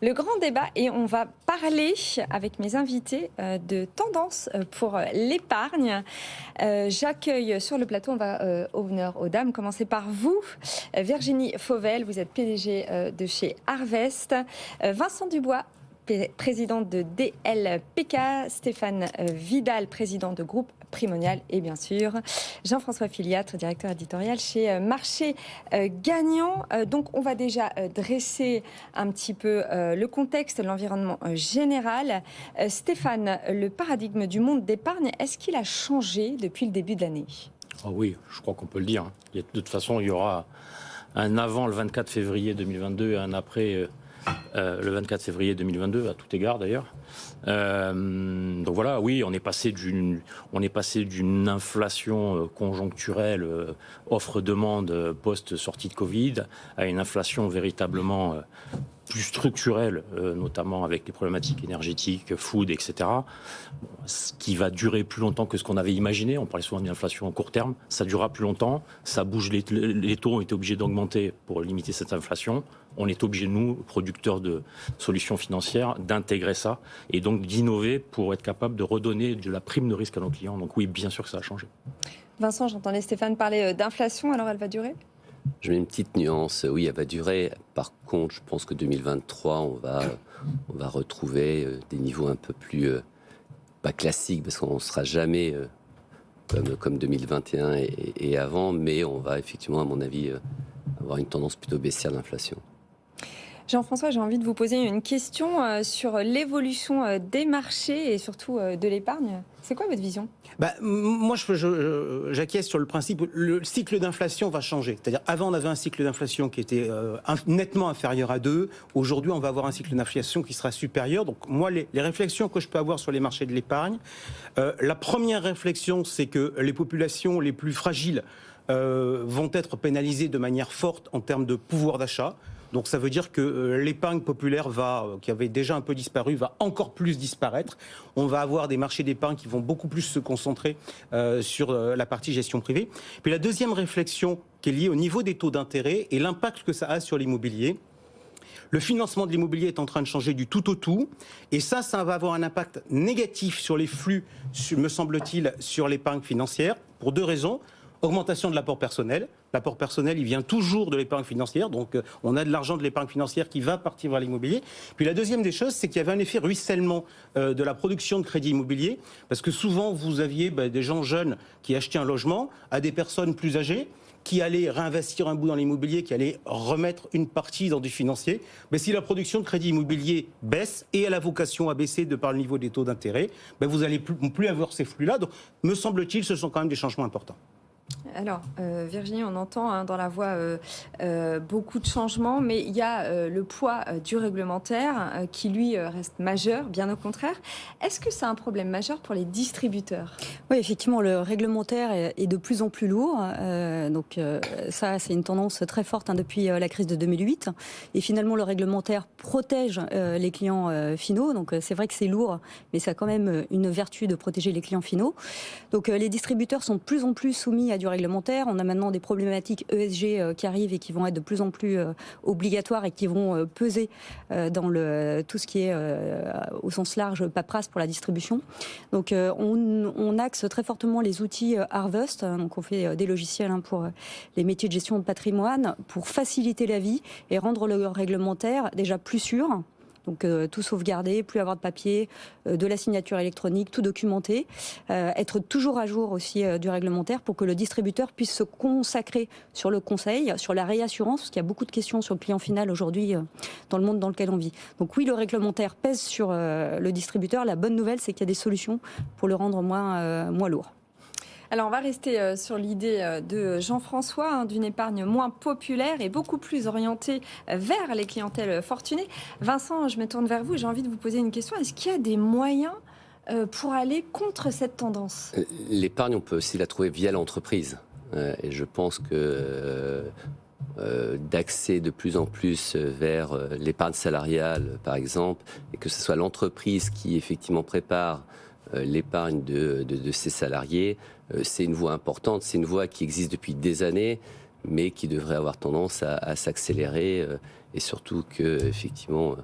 Le grand débat, et on va parler avec mes invités de tendances pour l'épargne. J'accueille sur le plateau, on va honneur aux dames, commencer par vous. Virginie Fauvel, vous êtes PDG de chez Harvest. Vincent Dubois, présidente de DLPK. Stéphane Vidal, président de groupe Primonial. Et bien sûr, Jean-François Filiatre, directeur éditorial chez Marché Gagnant. Donc, on va déjà dresser un petit peu le contexte, l'environnement général. Stéphane, le paradigme du monde d'épargne, est-ce qu'il a changé depuis le début de l'année ? Oh oui, je crois qu'on peut le dire. De toute façon, il y aura un avant le 24 février 2022 et un après le 24 février 2022, à tout égard d'ailleurs. Donc voilà, oui, on est passé d'une inflation conjoncturelle, offre-demande post-sortie de Covid, à une inflation véritablement plus structurelle, notamment avec les problématiques énergétiques, food, etc. Ce qui va durer plus longtemps que ce qu'on avait imaginé. On parlait souvent d'une inflation à court terme. Ça durera plus longtemps. Ça bouge. Les taux ont été obligés d'augmenter pour limiter cette inflation. On est obligé, nous, producteurs de solutions financières, d'intégrer ça et donc d'innover pour être capable de redonner de la prime de risque à nos clients. Donc oui, bien sûr que ça a changé. Vincent, j'entendais Stéphane parler d'inflation. Alors, elle va durer ? Je mets une petite nuance. Oui, elle va durer. Par contre, je pense que 2023, on va retrouver des niveaux un peu plus pas classiques, parce qu'on ne sera jamais comme 2021 et avant, mais on va effectivement, à mon avis, avoir une tendance plutôt baissière d'inflation. Jean-François, j'ai envie de vous poser une question sur l'évolution des marchés et surtout de l'épargne. C'est quoi votre vision ? Moi, j'acquiesce sur le principe. Le cycle d'inflation va changer. C'est-à-dire, avant, on avait un cycle d'inflation qui était nettement inférieur à 2. Aujourd'hui, on va avoir un cycle d'inflation qui sera supérieur. Donc, moi, les réflexions que je peux avoir sur les marchés de l'épargne, la première réflexion, c'est que les populations les plus fragiles vont être pénalisées de manière forte en termes de pouvoir d'achat. Donc ça veut dire que l'épargne populaire qui avait déjà un peu disparu, va encore plus disparaître. On va avoir des marchés d'épargne qui vont beaucoup plus se concentrer sur la partie gestion privée. Puis la deuxième réflexion qui est liée au niveau des taux d'intérêt et l'impact que ça a sur l'immobilier. Le financement de l'immobilier est en train de changer du tout au tout. Et ça va avoir un impact négatif sur les flux, me semble-t-il, sur l'épargne financière, pour deux raisons. Augmentation de l'apport personnel. L'apport personnel, il vient toujours de l'épargne financière. Donc, on a de l'argent de l'épargne financière qui va partir vers l'immobilier. Puis la deuxième des choses, c'est qu'il y avait un effet ruissellement de la production de crédit immobilier. Parce que souvent, vous aviez des gens jeunes qui achetaient un logement à des personnes plus âgées qui allaient réinvestir un bout dans l'immobilier, qui allaient remettre une partie dans du financier. Mais si la production de crédit immobilier baisse, et elle a vocation à baisser de par le niveau des taux d'intérêt, vous n'allez plus avoir ces flux-là. Donc, me semble-t-il, ce sont quand même des changements importants. Alors, Virginie, on entend dans la voix beaucoup de changements, mais il y a le poids du réglementaire qui, lui, reste majeur, bien au contraire. Est-ce que c'est un problème majeur pour les distributeurs ? Oui, effectivement, le réglementaire est de plus en plus lourd. Ça, c'est une tendance très forte depuis la crise de 2008. Et finalement, le réglementaire protège les clients finaux. Donc, c'est vrai que c'est lourd, mais ça a quand même une vertu de protéger les clients finaux. Donc, les distributeurs sont de plus en plus soumis à du réglementaire. On a maintenant des problématiques ESG qui arrivent et qui vont être de plus en plus obligatoires et qui vont peser dans tout ce qui est au sens large paperasse pour la distribution. Donc on axe très fortement les outils Harvest. Donc on fait des logiciels pour les métiers de gestion de patrimoine pour faciliter la vie et rendre le réglementaire déjà plus sûr. Donc tout sauvegarder, plus avoir de papier, de la signature électronique, tout documenté. Être toujours à jour aussi du réglementaire pour que le distributeur puisse se consacrer sur le conseil, sur la réassurance, parce qu'il y a beaucoup de questions sur le client final aujourd'hui dans le monde dans lequel on vit. Donc oui, le réglementaire pèse sur le distributeur. La bonne nouvelle, c'est qu'il y a des solutions pour le rendre moins lourd. Alors, on va rester sur l'idée de Jean-François d'une épargne moins populaire et beaucoup plus orientée vers les clientèles fortunées. Vincent, je me tourne vers vous. J'ai envie de vous poser une question. Est-ce qu'il y a des moyens pour aller contre cette tendance ? L'épargne, on peut aussi la trouver via l'entreprise. Et je pense que d'axer de plus en plus vers l'épargne salariale, par exemple, et que ce soit l'entreprise qui effectivement prépare l'épargne de ses salariés, c'est une voie importante, c'est une voie qui existe depuis des années. mais qui devrait avoir tendance à s'accélérer, et surtout qu'effectivement,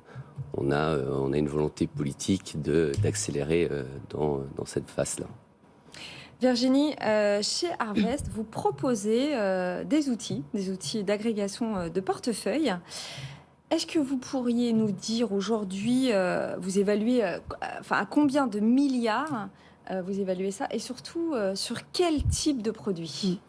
on a une volonté politique d'accélérer dans cette phase-là. Virginie, chez Harvest, vous proposez des outils d'agrégation de portefeuille. Est-ce que vous pourriez nous dire aujourd'hui, vous évaluez à combien de milliards vous évaluez ça, et surtout sur quel type de produit?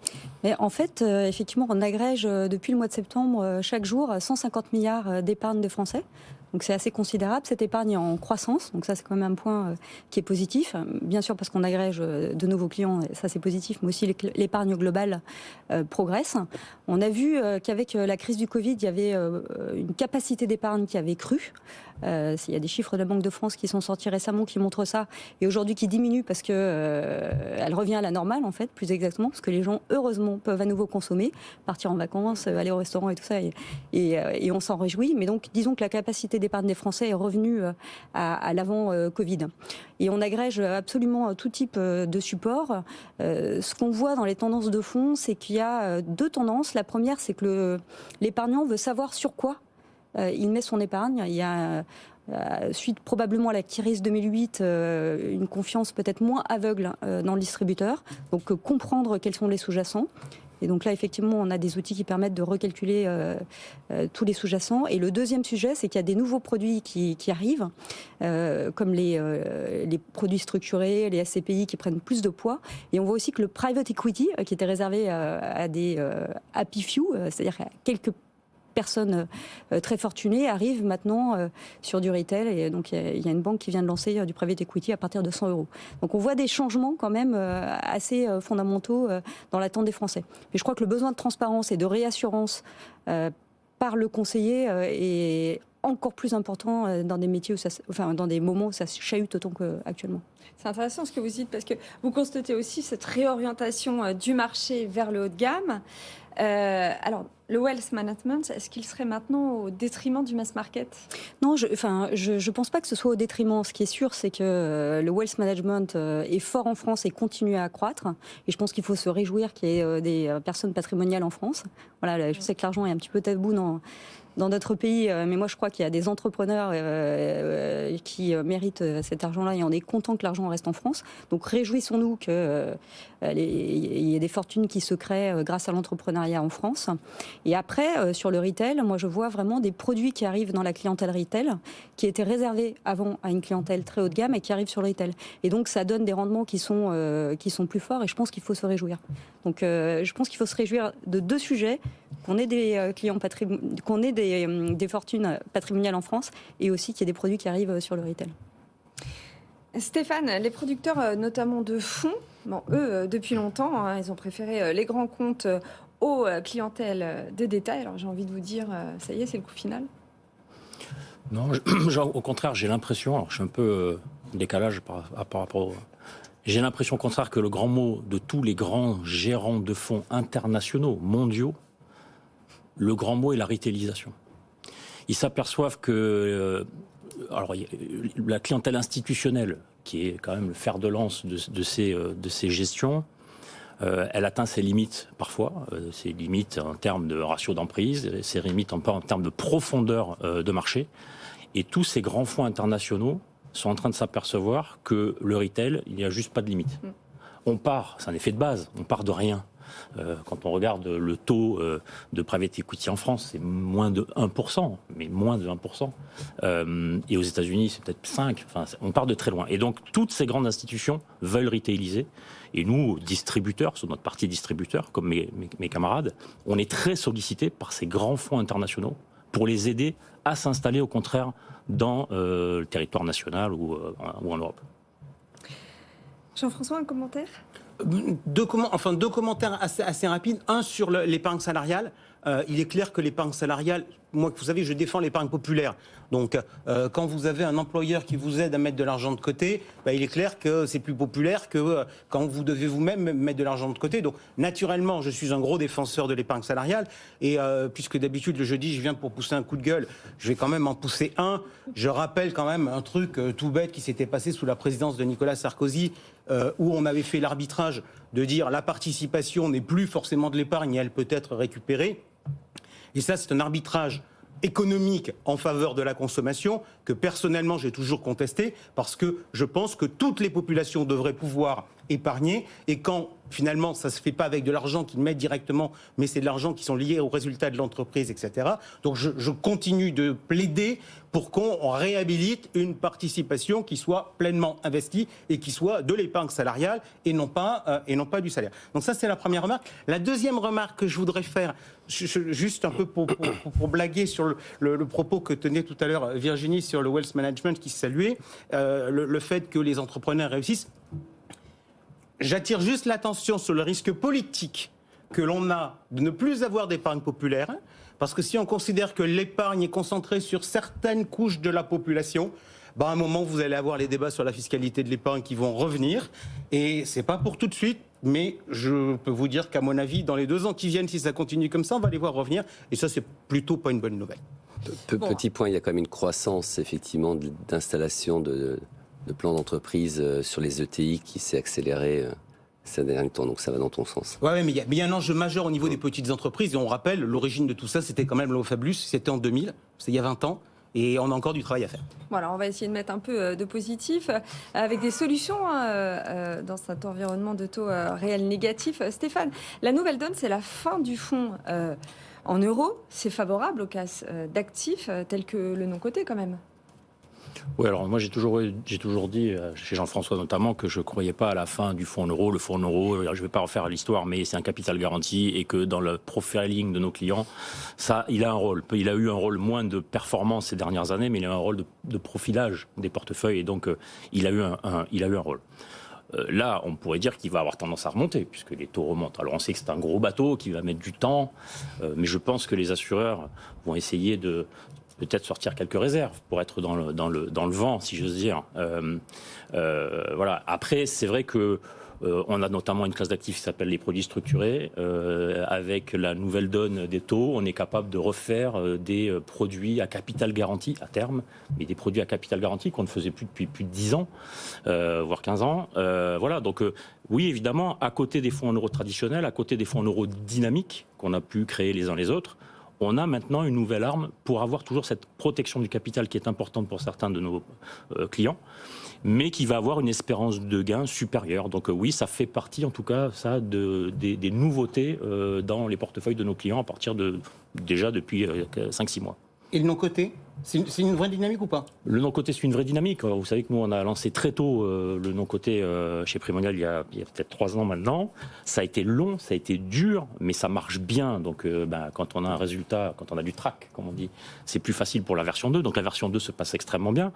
Mais en fait, effectivement, on agrège depuis le mois de septembre chaque jour 150 milliards d'épargne de Français. Donc c'est assez considérable. Cette épargne est en croissance, donc ça c'est quand même un point qui est positif. Bien sûr parce qu'on agrège de nouveaux clients, ça c'est positif, mais aussi l'épargne globale progresse. On a vu qu'avec la crise du Covid, il y avait une capacité d'épargne qui avait cru. Il y a des chiffres de la Banque de France qui sont sortis récemment qui montrent ça, et aujourd'hui qui diminuent parce que elle revient à la normale en fait, plus exactement, parce que les gens heureusement peuvent à nouveau consommer, partir en vacances, aller au restaurant et tout ça, et on s'en réjouit. Mais donc disons que la capacité d'épargne des Français est revenue à l'avant Covid. Et on agrège absolument tout type de support. Ce qu'on voit dans les tendances de fonds, c'est qu'il y a deux tendances. La première, c'est que l'épargnant veut savoir sur quoi il met son épargne. Il y a, suite probablement à la crise 2008, une confiance peut-être moins aveugle dans le distributeur. Donc comprendre quels sont les sous-jacents. Et donc là, effectivement, on a des outils qui permettent de recalculer tous les sous-jacents. Et le deuxième sujet, c'est qu'il y a des nouveaux produits qui arrivent, comme les produits structurés, les SCPI qui prennent plus de poids. Et on voit aussi que le private equity, qui était réservé à des happy few, c'est-à-dire à quelques personnes très fortunées, arrivent maintenant sur du retail, et donc il y a une banque qui vient de lancer du private equity à partir de 100 €. Donc on voit des changements quand même assez fondamentaux dans l'attente des Français. Mais je crois que le besoin de transparence et de réassurance par le conseiller est encore plus important dans des métiers dans des moments où ça chahute autant qu'actuellement. C'est intéressant ce que vous dites, parce que vous constatez aussi cette réorientation du marché vers le haut de gamme. Alors, le wealth management, est-ce qu'il serait maintenant au détriment du mass market? Non, je pense pas que ce soit au détriment. Ce qui est sûr, c'est que le wealth management est fort en France et continue à accroître. Et je pense qu'il faut se réjouir qu'il y ait des personnes patrimoniales en France. Voilà, je sais que l'argent est un petit peu tabou dans notre pays, mais moi je crois qu'il y a des entrepreneurs qui méritent cet argent-là, et on est content que l'argent reste en France. Donc réjouissons-nous qu'il y ait des fortunes qui se créent grâce à l'entrepreneuriat en France. Et après, sur le retail, moi je vois vraiment des produits qui arrivent dans la clientèle retail, qui étaient réservés avant à une clientèle très haut de gamme et qui arrivent sur le retail. Et donc ça donne des rendements qui sont plus forts, et je pense qu'il faut se réjouir. Donc je pense qu'il faut se réjouir de deux sujets: qu'on ait des clients qu'on ait des fortunes patrimoniales en France, et aussi qu'il y ait des produits qui arrivent sur le retail. Stéphane, les producteurs notamment de fonds, eux, depuis longtemps, ils ont préféré les grands comptes aux clientèles de détail. Alors j'ai envie de vous dire, ça y est, c'est le coup final? Non, au contraire, j'ai l'impression, alors je suis un peu en décalage par rapport j'ai l'impression au contraire que le grand mot de tous les grands gérants de fonds internationaux, mondiaux, le grand mot est la retailisation. Ils s'aperçoivent que la clientèle institutionnelle, qui est quand même le fer de lance de ces gestions, elle atteint ses limites parfois, ses limites en termes de ratio d'emprise, ses limites en termes de profondeur de marché. Et tous ces grands fonds internationaux sont en train de s'apercevoir que le retail, il n'y a juste pas de limite. On part, c'est un effet de base, on part de rien. Quand on regarde le taux de private equity en France, c'est moins de 1%, mais moins de 1%. Et aux États-Unis, c'est peut-être 5%. Enfin, on part de très loin. Et donc, toutes ces grandes institutions veulent retailiser. Et nous, distributeurs, sur notre partie distributeurs, comme mes camarades, on est très sollicités par ces grands fonds internationaux pour les aider à s'installer, au contraire, dans le territoire national ou en Europe. Jean-François, un commentaire ? Deux commentaires assez rapides. Un sur l'épargne salariale. Il est clair que l'épargne salariale, moi, vous savez, je défends l'épargne populaire. Donc, quand vous avez un employeur qui vous aide à mettre de l'argent de côté, il est clair que c'est plus populaire que quand vous devez vous-même mettre de l'argent de côté. Donc, naturellement, je suis un gros défenseur de l'épargne salariale. Et puisque d'habitude, le jeudi, je viens pour pousser un coup de gueule, je vais quand même en pousser un. Je rappelle quand même un truc tout bête qui s'était passé sous la présidence de Nicolas Sarkozy, où on avait fait l'arbitrage de dire la participation n'est plus forcément de l'épargne et elle peut être récupérée. Et ça, c'est un arbitrage économique en faveur de la consommation que personnellement j'ai toujours contesté parce que je pense que toutes les populations devraient pouvoir épargner et quand finalement ça se fait pas avec de l'argent qu'ils mettent directement mais c'est de l'argent qui sont liés aux résultats de l'entreprise, etc. Donc je continue de plaider pour qu'on réhabilite une participation qui soit pleinement investie et qui soit de l'épargne salariale et non pas du salaire. Donc ça c'est la première remarque. La deuxième remarque que je voudrais faire, juste un peu pour blaguer sur le propos que tenait tout à l'heure Virginie sur le wealth management qui saluait, le fait que les entrepreneurs réussissent. J'attire juste l'attention sur le risque politique que l'on a de ne plus avoir d'épargne populaire, parce que si on considère que l'épargne est concentrée sur certaines couches de la population, à un moment vous allez avoir les débats sur la fiscalité de l'épargne qui vont revenir, et c'est pas pour tout de suite, mais je peux vous dire qu'à mon avis, dans les 2 ans qui viennent, si ça continue comme ça, on va les voir revenir, et ça c'est plutôt pas une bonne nouvelle. Petit point, il y a quand même une croissance effectivement d'installation de plans d'entreprise sur les ETI qui s'est accélérée ces derniers temps, donc ça va dans ton sens. Ouais, mais il y a un enjeu majeur au niveau des petites entreprises, et on rappelle, l'origine de tout ça, c'était quand même l'Offablus, c'était en 2000, c'est il y a 20 ans. Et on a encore du travail à faire. Voilà, on va essayer de mettre un peu de positif avec des solutions dans cet environnement de taux réels négatifs. Stéphane, la nouvelle donne, c'est la fin du fonds en euros. C'est favorable aux classes d'actifs telles que le non-coté quand même. Oui, alors moi j'ai toujours dit, chez Jean-François notamment, que je ne croyais pas à la fin du fonds en euros. Le fonds en euros, je ne vais pas refaire l'histoire, mais c'est un capital garanti et que dans le profiling de nos clients, ça, il a un rôle. Il a eu un rôle moins de performance ces dernières années, mais il a un rôle de profilage des portefeuilles et donc il a eu un rôle. Là, on pourrait dire qu'il va avoir tendance à remonter, puisque les taux remontent. Alors on sait que c'est un gros bateau qui va mettre du temps, mais je pense que les assureurs vont essayer de peut-être sortir quelques réserves pour être dans le vent, si j'ose dire. Voilà. Après, c'est vrai que on a notamment une classe d'actifs qui s'appelle les produits structurés. Avec la nouvelle donne des taux, on est capable de refaire des produits à capital garanti à terme, mais des produits à capital garanti qu'on ne faisait plus depuis plus de 10 ans, voire 15 ans. Voilà, donc oui, évidemment, à côté des fonds en euros traditionnels, à côté des fonds en euros dynamiques qu'on a pu créer les uns les autres, on a maintenant une nouvelle arme pour avoir toujours cette protection du capital qui est importante pour certains de nos clients, mais qui va avoir une espérance de gain supérieure. Donc oui, ça fait partie en tout cas ça, des nouveautés dans les portefeuilles de nos clients à partir déjà depuis 5-6 mois. Et le non-coté, c'est une vraie dynamique ou pas ? Le non-coté, c'est une vraie dynamique. Vous savez que nous, on a lancé très tôt le non-coté chez Primonial il y a peut-être 3 ans maintenant. Ça a été long, ça a été dur, mais ça marche bien. Donc quand on a un résultat, quand on a du track, comme on dit, c'est plus facile pour la version 2. Donc la version 2 se passe extrêmement bien.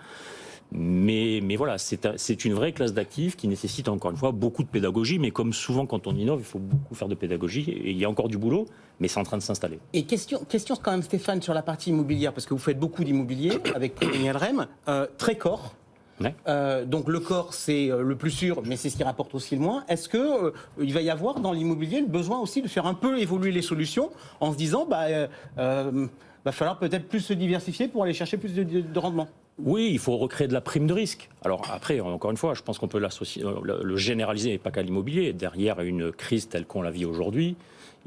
Mais voilà, c'est une vraie classe d'actifs qui nécessite encore une fois beaucoup de pédagogie. Mais comme souvent quand on innove, il faut beaucoup faire de pédagogie. Et il y a encore du boulot, mais c'est en train de s'installer. Et question quand même Stéphane sur la partie immobilière, parce que vous faites beaucoup d'immobilier avec Primonial REM, très corps. Ouais. Donc le corps c'est le plus sûr, mais c'est ce qui rapporte aussi le moins. Est-ce que il va y avoir dans l'immobilier le besoin aussi de faire un peu évoluer les solutions en se disant va falloir peut-être plus se diversifier pour aller chercher plus de rendement? Oui, il faut recréer de la prime de risque. Alors après, encore une fois, je pense qu'on peut l'associer, le généraliser, et pas qu'à l'immobilier. Derrière une crise telle qu'on la vit aujourd'hui,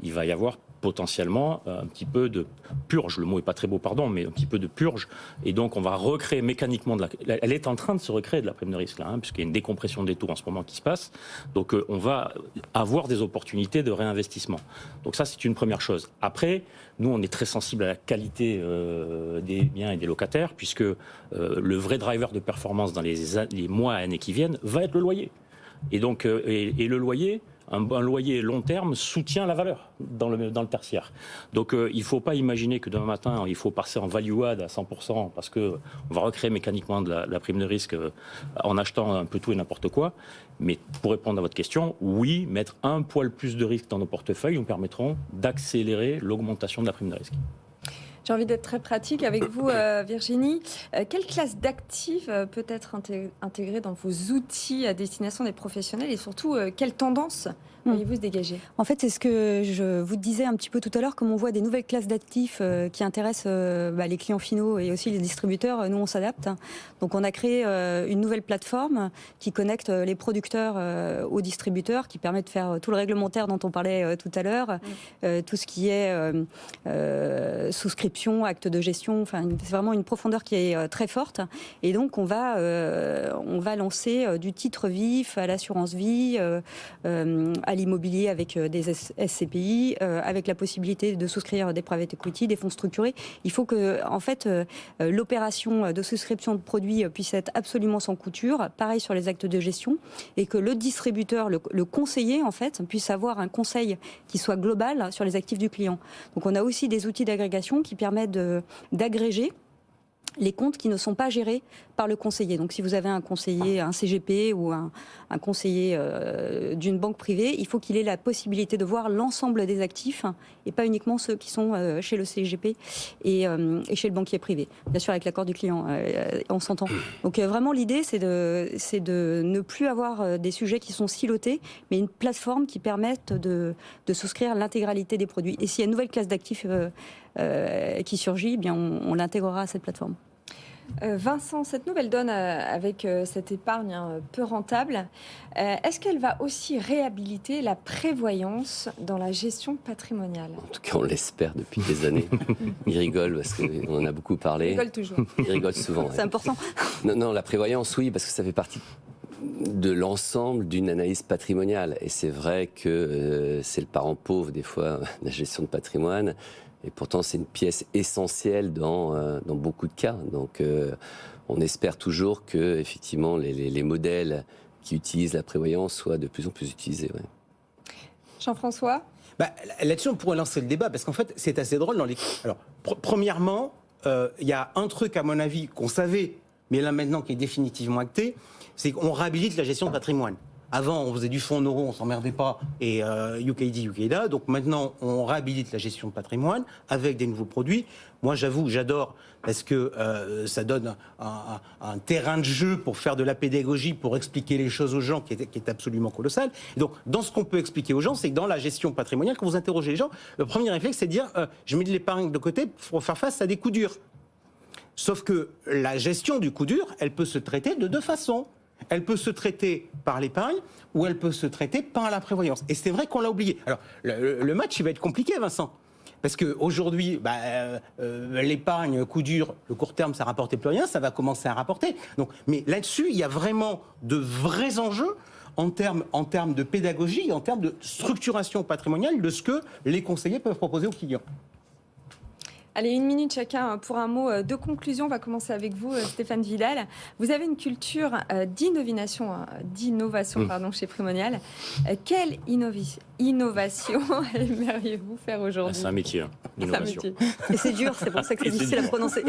il va y avoir potentiellement un petit peu de purge. Le mot est pas très beau, pardon, mais un petit peu de purge. Et donc, on va recréer mécaniquement elle est en train de se recréer de la prime de risque, là, puisqu'il y a une décompression des taux en ce moment qui se passe. Donc, on va avoir des opportunités de réinvestissement. Donc ça, c'est une première chose. Après, nous, on est très sensible à la qualité des biens et des locataires, puisque le vrai driver de performance dans les mois et années qui viennent va être le loyer. Et donc, et le loyer, un loyer long terme soutient la valeur dans le tertiaire. Donc il ne faut pas imaginer que demain matin, il faut passer en value add à 100% parce qu'on va recréer mécaniquement de la prime de risque en achetant un peu tout et n'importe quoi. Mais pour répondre à votre question, oui, mettre un poil plus de risque dans nos portefeuilles nous permettront d'accélérer l'augmentation de la prime de risque. J'ai envie d'être très pratique avec vous, Virginie. Quelle classe d'actifs peut être intégrée dans vos outils à destination des professionnels et surtout, quelle tendance voyez-vous se dégager? En fait, c'est ce que je vous disais un petit peu tout à l'heure, comme on voit des nouvelles classes d'actifs qui intéressent les clients finaux et aussi les distributeurs, nous on s'adapte. Donc on a créé une nouvelle plateforme qui connecte les producteurs aux distributeurs, qui permet de faire tout le réglementaire dont on parlait tout à l'heure, tout ce qui est souscription, acte de gestion, enfin c'est vraiment une profondeur qui est très forte. Et donc on va lancer du titre vif à l'assurance vie, à l'immobilier avec des SCPI, avec la possibilité de souscrire des private equity, des fonds structurés. Il faut que, en fait, l'opération de souscription de produits puisse être absolument sans couture. Pareil sur les actes de gestion, et que le distributeur, le conseiller, en fait, puisse avoir un conseil qui soit global sur les actifs du client. Donc, on a aussi des outils d'agrégation qui permettent d'agréger les comptes qui ne sont pas gérés par le conseiller. Donc si vous avez un conseiller, un CGP ou un conseiller d'une banque privée, il faut qu'il ait la possibilité de voir l'ensemble des actifs et pas uniquement ceux qui sont chez le CGP et chez le banquier privé. Bien sûr avec l'accord du client, on s'entend. Donc vraiment l'idée c'est de ne plus avoir des sujets qui sont silotés, mais une plateforme qui permette de souscrire l'intégralité des produits. Et s'il y a une nouvelle classe d'actifs qui surgit, eh bien on l'intégrera à cette plateforme. Vincent, cette nouvelle donne avec cette épargne peu rentable, est-ce qu'elle va aussi réhabiliter la prévoyance dans la gestion patrimoniale? En tout cas, on l'espère depuis des années. Il rigole parce qu'on en a beaucoup parlé. Il rigole toujours. Il rigole souvent. C'est important. Non, la prévoyance, oui, parce que ça fait partie de l'ensemble d'une analyse patrimoniale. Et c'est vrai que c'est le parent pauvre, des fois, de la gestion de patrimoine. Et pourtant, c'est une pièce essentielle dans beaucoup de cas. Donc, on espère toujours que, effectivement, les modèles qui utilisent la prévoyance soient de plus en plus utilisés. Ouais. Jean-François ? Là-dessus, on pourrait lancer le débat, parce qu'en fait, c'est assez drôle. Alors, premièrement, il y a un truc, à mon avis, qu'on savait, mais là maintenant qui est définitivement acté, c'est qu'on réhabilite la gestion de patrimoine. Avant, on faisait du fonds en euros, on s'emmerdait pas, et UKID, UKIDA. Donc maintenant, on réhabilite la gestion de patrimoine avec des nouveaux produits. Moi, j'avoue, j'adore, parce que ça donne un terrain de jeu pour faire de la pédagogie, pour expliquer les choses aux gens, qui est absolument colossal. Et donc, dans ce qu'on peut expliquer aux gens, c'est que dans la gestion patrimoniale, quand vous interrogez les gens, le premier réflexe, c'est de dire je mets de l'épargne de côté pour faire face à des coups durs. Sauf que la gestion du coup dur, elle peut se traiter de deux façons. Elle peut se traiter par l'épargne ou elle peut se traiter par la prévoyance. Et c'est vrai qu'on l'a oublié. Alors, le match, il va être compliqué, Vincent. Parce qu'aujourd'hui, l'épargne, coup dur, le court terme, ça ne rapportait plus rien, ça va commencer à rapporter. Donc, mais là-dessus, il y a vraiment de vrais enjeux en termes de pédagogie, en termes de structuration patrimoniale de ce que les conseillers peuvent proposer aux clients. Allez, 1 minute chacun pour un mot de conclusion. On va commencer avec vous, Stéphane Vidal. Vous avez une culture d'innovation chez Primonial. Quelle innovation aimeriez-vous faire aujourd'hui ? C'est un métier, l'innovation. Et c'est dur, c'est pour ça que c'est difficile à prononcer.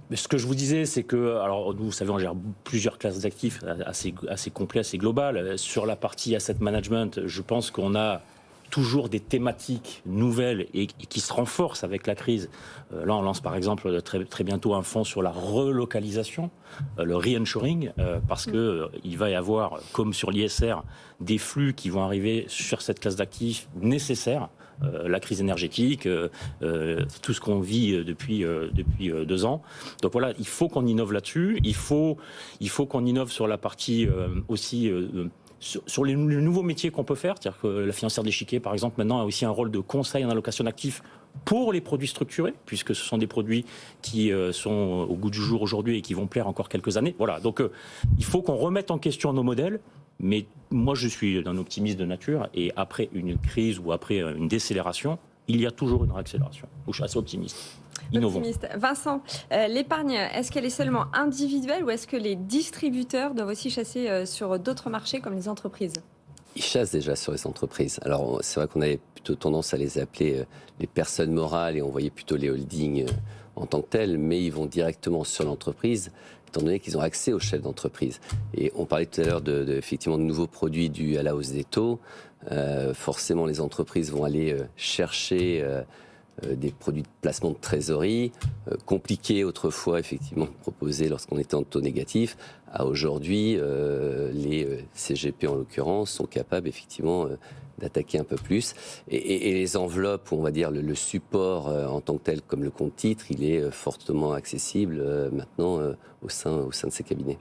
Mais ce que je vous disais, c'est que, alors vous savez, on gère plusieurs classes d'actifs assez complets, assez globales. Sur la partie asset management, je pense qu'on a toujours des thématiques nouvelles et qui se renforcent avec la crise. Là, on lance par exemple très bientôt un fonds sur la relocalisation, le re-ensuring, parce qu'il va y avoir, comme sur l'ISR, des flux qui vont arriver sur cette classe d'actifs nécessaires. La crise énergétique, tout ce qu'on vit depuis 2 ans. Donc voilà, il faut qu'on innove là-dessus. Il faut qu'on innove sur la partie aussi... Sur les nouveaux métiers qu'on peut faire, c'est-à-dire que la financière d'échiquier, par exemple, maintenant a aussi un rôle de conseil en allocation d'actifs pour les produits structurés, puisque ce sont des produits qui sont au goût du jour aujourd'hui et qui vont plaire encore quelques années. Voilà, donc il faut qu'on remette en question nos modèles, mais moi je suis un optimiste de nature, et après une crise ou après une décélération, il y a toujours une réaccélération. Donc je suis assez optimiste. Innovant. Vincent, l'épargne, est-ce qu'elle est seulement individuelle ou est-ce que les distributeurs doivent aussi chasser sur d'autres marchés comme les entreprises ? Ils chassent déjà sur les entreprises. Alors c'est vrai qu'on avait plutôt tendance à les appeler les personnes morales et on voyait plutôt les holdings en tant que tels, mais ils vont directement sur l'entreprise, étant donné qu'ils ont accès aux chefs d'entreprise. Et on parlait tout à l'heure effectivement de nouveaux produits dus à la hausse des taux. Forcément, les entreprises vont aller chercher des produits de placement de trésorerie, compliqués autrefois effectivement de proposer lorsqu'on était en taux négatif, à aujourd'hui, les CGP en l'occurrence sont capables effectivement d'attaquer un peu plus. Et les enveloppes, on va dire le support en tant que tel, comme le compte titre, il est fortement accessible maintenant au sein de ces cabinets.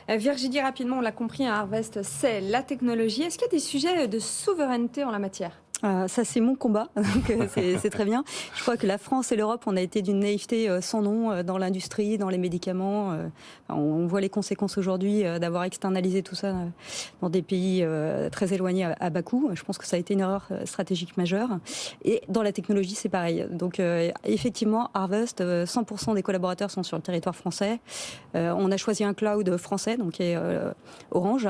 Virginie, rapidement, on l'a compris, Harvest, c'est la technologie. Est-ce qu'il y a des sujets de souveraineté en la matière ? Ça, c'est mon combat, donc c'est très bien. Je crois que la France et l'Europe, on a été d'une naïveté sans nom dans l'industrie, dans les médicaments. On voit les conséquences aujourd'hui d'avoir externalisé tout ça dans des pays très éloignés à bas coût. Je pense que ça a été une erreur stratégique majeure. Et dans la technologie, c'est pareil. Donc, effectivement, Harvest, 100% des collaborateurs sont sur le territoire français. On a choisi un cloud français, donc qui est Orange.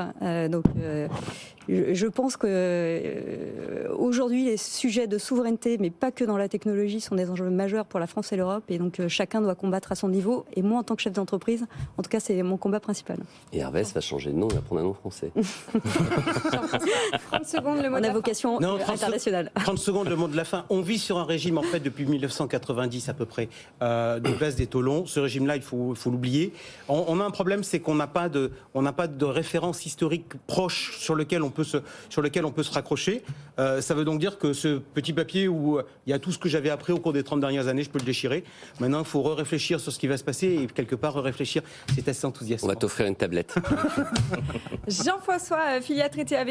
Je pense que aujourd'hui, les sujets de souveraineté, mais pas que dans la technologie, sont des enjeux majeurs pour la France et l'Europe. Et donc, chacun doit combattre à son niveau. Et moi, en tant que chef d'entreprise, en tout cas, c'est mon combat principal. Et Harvest va changer de nom, il va prendre un nom français. 30 secondes, le mot de la fin. On a vocation internationale. 30 secondes, le mot de la fin. On vit sur un régime, en fait, depuis 1990 à peu près, de baisse des taux longs. Ce régime-là, il faut l'oublier. On a un problème, c'est qu'on n'a pas de référence historique proche sur lequel on peut se raccrocher. Ça veut donc dire que ce petit papier où il y a tout ce que j'avais appris au cours des 30 dernières années, je peux le déchirer. Maintenant, il faut réfléchir sur ce qui va se passer et quelque part réfléchir. C'est assez enthousiasmant. On va t'offrir une tablette. Jean-François Filiat, traité avec